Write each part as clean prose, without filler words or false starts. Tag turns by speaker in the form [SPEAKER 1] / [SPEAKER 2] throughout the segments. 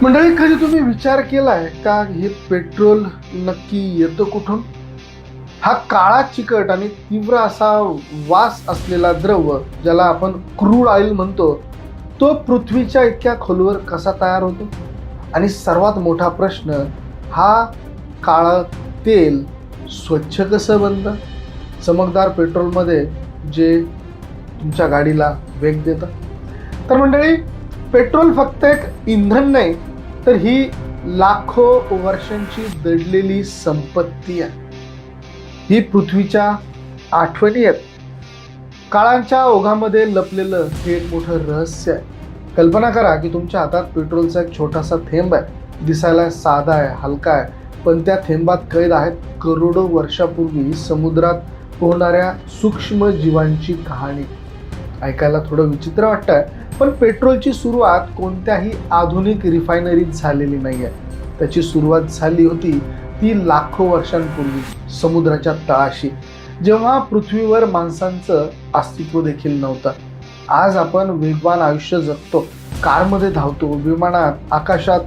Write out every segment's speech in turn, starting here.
[SPEAKER 1] मंडळी, कधी तुम्ही विचार केलाय का हे पेट्रोल नक्की येतं कुठून? हा काळा चिकट आणि तीव्र असा वास असलेला द्रव, ज्याला आपण क्रूड ऑइल म्हणतो, तो पृथ्वीच्या इतक्या खोलवर कसा तयार होतो? आणि सर्वात मोठा प्रश्न, हा काळं तेल स्वच्छ कसं बनतं चमकदार पेट्रोलमध्ये, जे तुमच्या गाडीला वेग देतं? तर मंडळी, पेट्रोल फक्त एक इंधन नाही, तर ही लाखो वर्षांची दडलेली संपत्ती आहे. ही पृथ्वीच्या आठवणी आहेत. काळांच्या ओघामध्ये लपलेलं हे एक मोठं रहस्य आहे. कल्पना करा की तुमच्या हातात पेट्रोलचा एक छोटासा थेंब आहे. दिसायला साधा आहे, हलका आहे, पण त्या थेंबात कैद आहेत करोडो वर्षापूर्वी समुद्रात पोहणाऱ्या सूक्ष्म जीवांची कहाणी. ऐकायला थोडं विचित्र वाटतंय, पण पेट्रोलची सुरुवात कोणत्याही आधुनिक रिफायनरीत झालेली नाही आहे. त्याची सुरुवात झाली होती ती लाखो वर्षांपूर्वी समुद्राच्या तळाशी, जेव्हा पृथ्वीवर माणसांचं अस्तित्व देखील नव्हतं. आज आपण वेगवान आयुष्य जगतो, कारमध्ये धावतो, विमानात आकाशात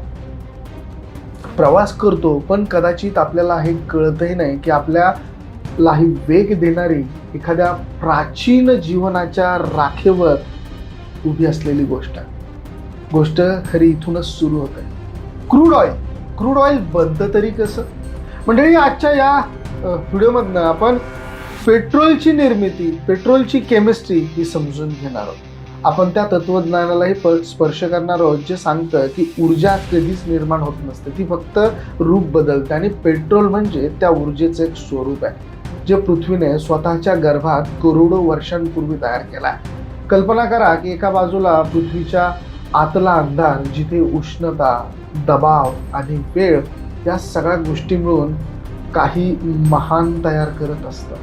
[SPEAKER 1] प्रवास करतो, पण कदाचित आपल्याला हे कळतही नाही की आपल्याला ही वेग देणारी एखाद्या प्राचीन जीवनाच्या राखेवर उभी असलेली गोष्ट खरी इथूनच सुरू होते. क्रूड ऑइल बनतं तरी कसं? मंडळी, आजच्या या व्हिडिओमधनं आपण पेट्रोलची निर्मिती, पेट्रोलची केमिस्ट्री ही समजून घेणार आहोत. आपण त्या तत्वज्ञानालाही स्पर्श करणार आहोत, जे सांगतं की ऊर्जा कधीच निर्माण होत नसते, ती फक्त रूप बदलते. आणि पेट्रोल म्हणजे त्या ऊर्जेचं एक स्वरूप आहे, जे पृथ्वीने स्वतःच्या गर्भात करोडो वर्षांपूर्वी तयार केला आहे. कल्पना करा की एका बाजूला पृथ्वीच्या आतला अंधार, जिथे उष्णता, दबाव आणि वेळ या सगळ्या गोष्टी मिळून काही महान तयार करत असतं,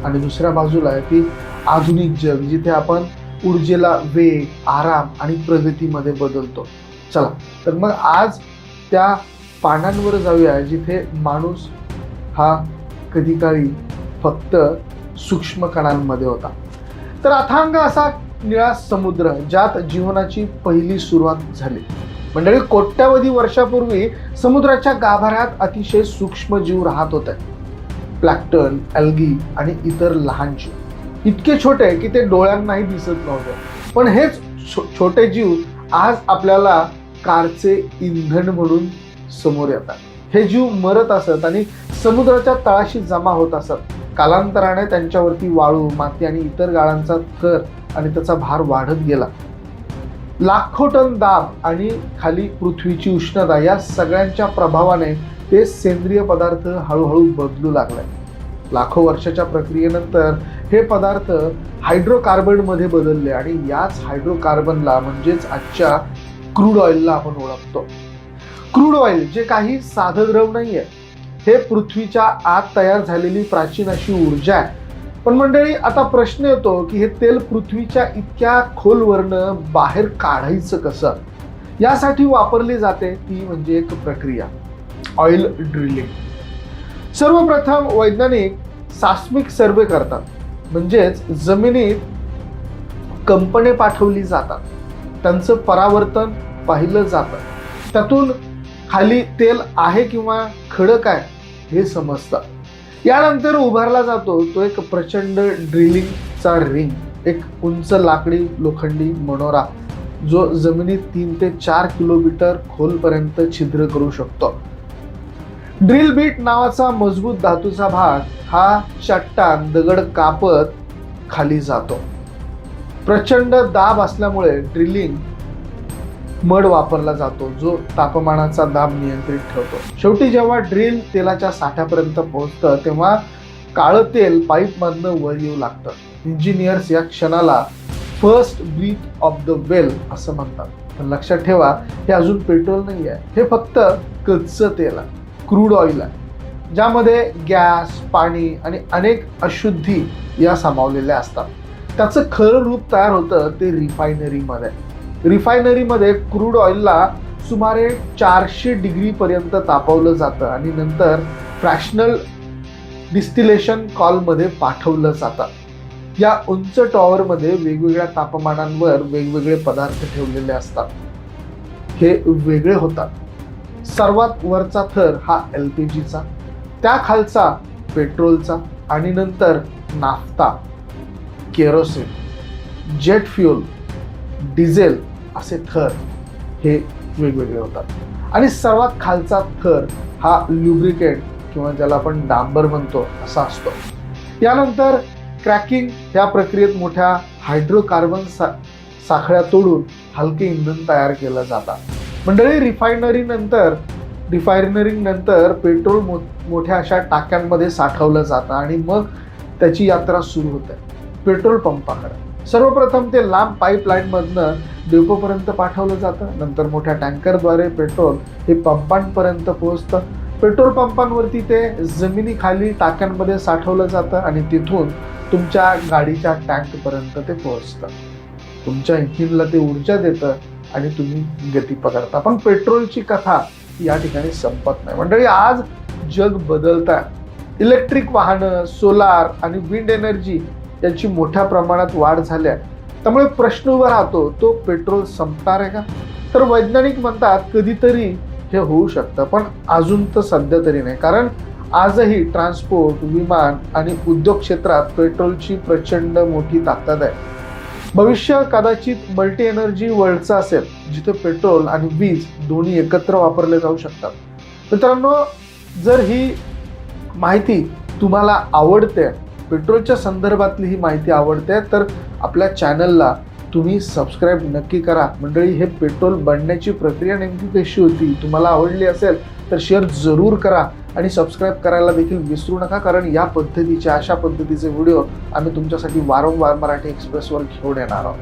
[SPEAKER 1] आणि दुसऱ्या बाजूला आहे ती आधुनिक जग, जिथे आपण ऊर्जेला वेग, आराम आणि प्रगतीमध्ये बदलतो. चला तर मग आज त्या पानांवर जाऊया, जिथे माणूस हा कधी काळी फक्त सूक्ष्म कणांमध्ये होता. तर अथांग असा निळा समुद्र, ज्यात जीवनाची पहिली सुरुवात झाली. मंडळी, कोट्यावधी वर्षापूर्वी समुद्राच्या गाभाऱ्यात अतिशय सूक्ष्म जीव राहत होते. प्लॅक्टन, अल्गी आणि इतर लहान जीव, इतके छोटे की ते डोळ्यांनाही दिसत नव्हते. पण हेच छोटे जीव आज आपल्याला कारचे इंधन म्हणून समोर येतात. हे जीव मरत असत आणि समुद्राच्या तळाशी जमा होत असत. कालांतराने त्यांच्यावरती वाळू, माती आणि इतर गाळांचा थर आणि त्याचा भार वाढत गेला. लाखो टन दाब आणि खाली पृथ्वीची उष्णता, या सगळ्यांच्या प्रभावाने ते सेंद्रिय पदार्थ हळूहळू बदलू लागले. लाखो वर्षाच्या प्रक्रियेनंतर हे पदार्थ हायड्रोकार्बनमध्ये बदलले, आणि याच हायड्रोकार्बनला म्हणजेच आजच्या क्रूड ऑइलला आपण ओळखतो. क्रूड ऑइल जे काही साधं द्रव नाहीये, हे पृथ्वीच्या आत तयार झालेली प्राचीन अशी ऊर्जा आहे. पण मंडळी, आता प्रश्न येतो की हे तेल पृथ्वीच्या इतक्या खोलवरनं बाहेर काढायचं कसं? यासाठी वापरली जाते ती म्हणजे एक प्रक्रिया, ऑइल ड्रिलिंग. सर्वप्रथम वैज्ञानिक सास्मिक सर्वे करतात, म्हणजेच जमिनीत कंपने पाठवली जातात, त्यांचं परावर्तन पाहिलं जातं, त्यातून खाली तेल आहे किंवा खडक आहे हे समजतं. यानंतर उभारला जातो तो एक प्रचंड ड्रिलिंगचा रिंग, एक उंच लाकडी लोखंडी मनोरा, जो जमिनीत 3 ते 4 किलोमीटर खोलपर्यंत छिद्र करू शकतो. ड्रिल बीट नावाचा मजबूत धातूचा भाग हा चट्टान, दगड कापत खाली जातो. प्रचंड दाब असल्यामुळे ड्रिलिंग मड वापरला जातो, जो तापमानाचा दाब नियंत्रित ठेवतो. शेवटी जेव्हा ड्रिल तेलाच्या साठ्यापर्यंत पोहोचतं, तेव्हा काळं तेल पाईपमधनं वर येऊ लागतं. इंजिनियर्स या क्षणाला फर्स्ट ब्रीथ ऑफ द वेल असं म्हणतात. पण लक्षात ठेवा, हे अजून पेट्रोल नाही आहे, हे फक्त कच्चं तेल आहे, क्रूड ऑइल आहे, ज्यामध्ये गॅस, पाणी आणि अनेक अशुद्धी या सामावलेल्या असतात. त्याचं खरं रूप तयार होतं ते रिफायनरीमध्ये. रिफायनरीमध्ये क्रूड ऑइलला सुमारे 400 डिग्रीपर्यंत तापवलं जातं आणि नंतर फ्रॅक्शनल डिस्टिलेशन कॉलमध्ये पाठवलं जातं. या उंच टॉवरमध्ये वेगवेगळ्या तापमानांवर वेगवेगळे पदार्थ ठेवलेले असतात. हे वेगळे होतात. सर्वात वरचा थर हा LPGचा, त्या खालचा पेट्रोलचा आणि नंतर naphtha, kerosene, jet fuel, diesel असे थर हे वेगवेगळे होतात. आणि सर्वात खालचा थर हा ल्युब्रिकेंट किंवा ज्याला आपण डांबर म्हणतो असा असतो. यानंतर क्रॅकिंग ह्या प्रक्रियेत मोठ्या हायड्रोकार्बन साखळ्या तोडून हलके इंधन तयार केलं जातं. मंडळी, रिफायनरिंग नंतर पेट्रोल मोठ्या अशा टाक्यांमध्ये साठवलं जातं आणि मग त्याची यात्रा सुरू होते पेट्रोल पंपाकडे. सर्वप्रथम ते लांब पाईपलाईन मधनं डेपोपर्यंत पाठवलं जातं. नंतर मोठ्या टँकरद्वारे पेट्रोल हे पंपांपर्यंत पोहोचतं. पेट्रोल पंपांवरती ते जमिनीखाली टाक्यांमध्ये साठवलं जातं आणि तिथून तुमच्या गाडीच्या टँकपर्यंत ते पोहोचतं. तुमच्या इंजिनला ते ऊर्जा देतं आणि तुम्ही गती पकडता. पण पेट्रोलची कथा या ठिकाणी संपत नाही. मंडळी, आज जग बदलत आहे. इलेक्ट्रिक वाहनं, सोलार आणि विंड एनर्जी यांची मोठ्या प्रमाणात वाढ झाली आहे. त्यामुळे प्रश्न उभा राहतो, तो पेट्रोल संपणार आहे का? तर वैज्ञानिक म्हणतात कधीतरी हे होऊ शकतं, पण अजून तर सध्या तरी नाही. कारण आजही ट्रान्सपोर्ट, विमान आणि उद्योग क्षेत्रात पेट्रोलची प्रचंड मोठी ताकद आहे. भविष्य कदाचित मल्टी एनर्जी वर्ल्डचं असेल, जिथे पेट्रोल आणि वीज दोन्ही एकत्र वापरले जाऊ शकतात. मित्रांनो, जर ही माहिती तुम्हाला आवडते, पेट्रोलच्या संदर्भातली ही माहिती आवडते, तर आपल्या चॅनलला तुम्ही सबस्क्राईब नक्की करा. मंडळी, हे पेट्रोल बनण्याची प्रक्रिया नेमकी कशी होती तुम्हाला आवडली असेल तर शेअर जरूर करा आणि सबस्क्राईब करायला देखील विसरू नका. कारण या पद्धतीचे, अशा पद्धतीचे व्हिडिओ आम्ही तुमच्यासाठी वारंवार मराठी एक्सप्रेसवर घेऊन येणार आहोत.